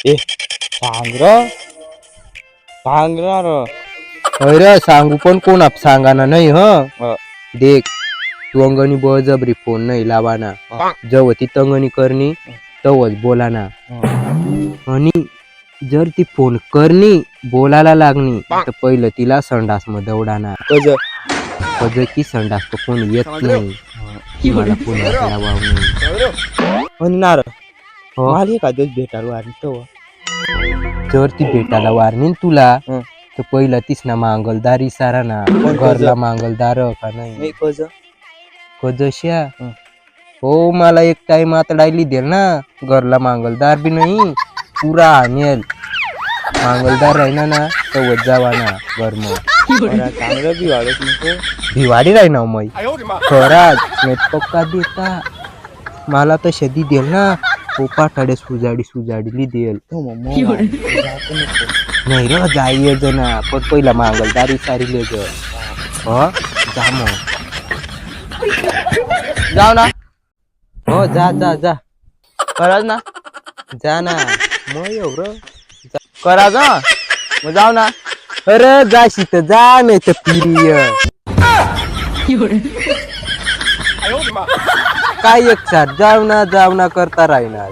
ए सांग र सांग र अरे सांगू पण कोण आप सांगाना नाही हा. देख तू अंगणी बळजबरी फोन नाही लावाना जव ती तंगणी करणी तवच बोलाना आणि जर ती फोन करणी बोलायला लागणी तर पहिलं तिला संडास मध्ये उडाना कज कज की संडास तो कोण येत नाही मला कोणी आपल्याला वाव नाही म्हणणार हो. मला एका दिवस भेटायला वाटलं तो जर ती भेटायला वारणी तुला हं. तर पहिलं तीच ना मांगलदारी सारा ना पण घरला मांगलदार का नाही नाही कज कजश्या हं. हो मला एक टाइम आतडायली दे ना घरला मांगलदार बी नाही पुरा आणेल मांगलदार राहिना ना तर जावा ना घर मग चांगलं बी वाढत नको दिवाळी राहिना मग खराच नाही पक्का देता मला तर शदी देल ना पोपाठाडे सुजाडीली देल तो मग नाही रे जाई ना पण पहिला मांगलदारी सारी ले हो जा मग जाऊ ना हो जा जा जा कराच ना जा ना मग एवढं करा जा मग जाऊ ना अरे जाशी तर जा नाही तर पिरिय काय एक साथ जाऊ ना करता राहिना